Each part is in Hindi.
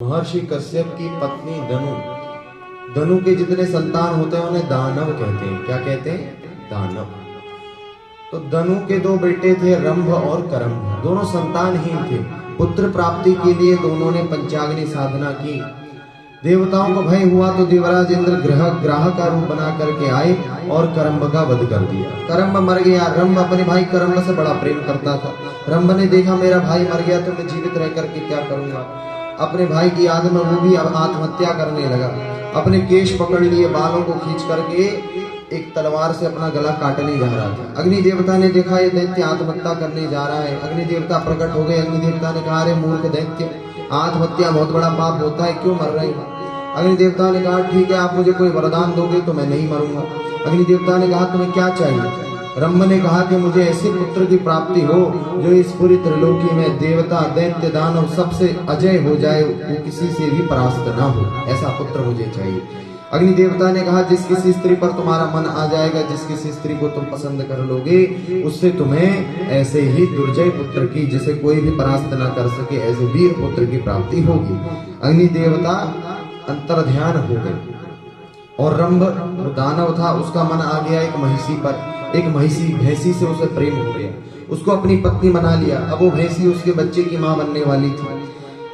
महर्षि कश्यप की पत्नी धनु, धनु के जितने संतान होते हैं उन्हें दानव कहते हैं। क्या कहते हैं? दानव। तो धनु के दो बेटे थे, रंभ और करम्भ। दोनों संतानहीन थे। पुत्र प्राप्ति के लिए दोनों ने पंचाग्नि साधना की। देवताओं को भय हुआ तो देवराज इंद्र ग्राह का रूप बना करके आए और करम्भ का वध कर दिया। करम्भ मर गया। रंभ अपने भाई करम्भ से बड़ा प्रेम करता था। रंभ ने देखा मेरा भाई मर गया तो मैं जीवित रह करके क्या करूंगा। अपने भाई की याद में वो भी अब आत्महत्या करने लगा। अपने केश पकड़ लिए, बालों को खींच करके एक तलवार से अपना गला काटने जा रहा था। अग्नि देवता ने देखा ये दैत्य आत्महत्या करने जा रहा है। अग्नि देवता प्रकट हो गए। अग्नि देवता ने कहा, अरे मूर्ख दैत्य, आत्महत्या बहुत बड़ा पाप होता है, क्यों मर रहे हो? अग्नि देवता ने कहा, ठीक है, आप मुझे कोई वरदान दोगे तो मैं नहीं मरूंगा। अग्नि देवता ने कहा, तुम्हें क्या चाहिए? रंभ ने कहा कि मुझे ऐसे पुत्र की प्राप्ति हो जो इस पूरी त्रिलोकी में देवता दैत्य दानव सबसे अजय हो जाए, वो किसी से भी परास्त ना हो, ऐसा पुत्र मुझे चाहिए। अग्नि देवता ने कहा, जिस किसी स्त्री पर तुम्हारा मन आ जाएगा, जिस किसी स्त्री को तुम पसंद कर लोगे, उससे तुम्हें ऐसे ही दुर्जय पुत्र की, जिसे कोई भी परास्त ना कर सके, ऐसे वीर पुत्र की प्राप्ति होगी। अग्नि देवता अंतर्ध्यान हो गए और रंभ दानव था, उसका मन आ गया एक महिषी पर। एक महिषी भैंसी से उसे प्रेम हो गया, उसको अपनी पत्नी बना लिया। अब वो भैंसी उसके बच्चे की मां बनने वाली थी।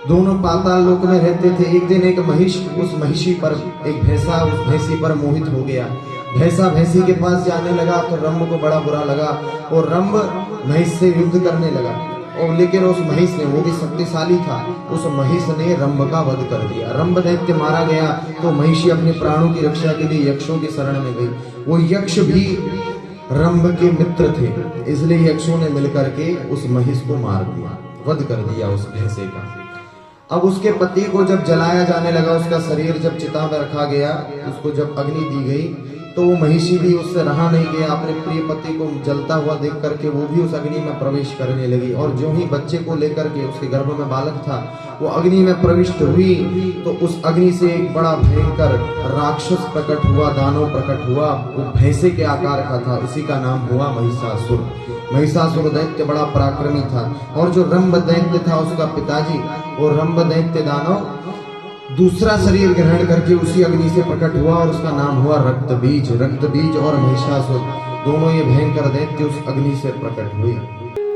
दोनों पाताल लोक में रहते थे। एक दिन एक महिष उस महिषी पर, एक भैंसा उस भैंसी पर मोहित हो गया। भैंसा भैंसी के पास जाने लगा तो रंभ को बड़ा बुरा लगा और रंभ महिष से युद्ध करने लगा। और लेकिन उस महिष ने, वो भी शक्तिशाली था, उस महिष ने रंभ का वध कर दिया। रंभ दैत्य मारा गया तो महिषी अपने प्राणों की रक्षा के लिए यक्षों की शरण में गई। वो यक्ष भी रंभ के मित्र थे, इसलिए यक्षों ने मिलकर के उस महिष को मार दिया, वध कर दिया उस भैंसे का। अब उसके पति को जब जलाया जाने लगा, उसका शरीर जब चिता में रखा गया, उसको जब अग्नि दी गई तो वो महिषी भी उससे रहा नहीं गया। अपने प्रिय पति को जलता हुआ देख करके वो भी उस अग्नि में प्रवेश करने लगी। और जो ही बच्चे को लेकर के, उसके गर्भ में बालक था, वो अग्नि में प्रविष्ट हुई तो उस अग्नि से एक बड़ा भयंकर राक्षस प्रकट हुआ, दानव प्रकट हुआ। वो भैंसे के आकार का था, इसी का नाम हुआ महिषासुर। महिषासुर दैत्य बड़ा पराक्रमी था। और जो रंभ दैत्य था, उसका पिताजी, वो रंभ दैत्य दानव दूसरा शरीर ग्रहण करके उसी अग्नि से प्रकट हुआ और उसका नाम हुआ रक्तबीज। रक्तबीज और महिषासुर, दोनों ये भयंकर दैत्य उस अग्नि से प्रकट हुए।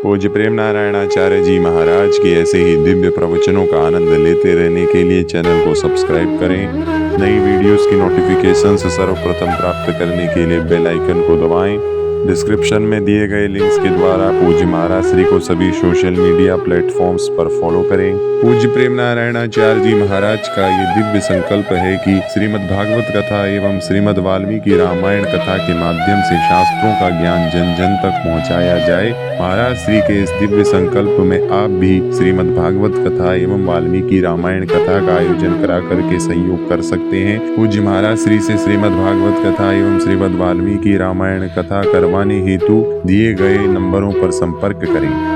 पूज्य प्रेम नारायणाचार्य जी महाराज के ऐसे ही दिव्य प्रवचनों का आनंद लेते रहने के लिए चैनल को सब्सक्राइब करें। नई वीडियोस की नोटिफिकेशंस सर्वप्रथम प्राप्त करने के लिए बेल आइकन को दबाएं। डिस्क्रिप्शन में दिए गए लिंक्स के द्वारा पूज्य महाराज श्री को सभी सोशल मीडिया प्लेटफॉर्म्स पर फॉलो करें। पूज्य प्रेम नारायणाचार्य जी महाराज का ये दिव्य संकल्प है कि श्रीमद् भागवत कथा एवं श्रीमद् वाल्मीकि रामायण कथा के माध्यम से शास्त्रों का ज्ञान जन जन तक पहुंचाया जाए। महाराज श्री के इस दिव्य संकल्प में आप भी श्रीमद् भागवत कथा एवं वाल्मीकि रामायण कथा का आयोजन करा करके सहयोग कर सकते हैं। पूज्य महाराज श्री से श्रीमद् भागवत कथा एवं श्रीमद् वाल्मीकि रामायण कथा करवाने हेतु दिए गए नंबरों पर संपर्क करें।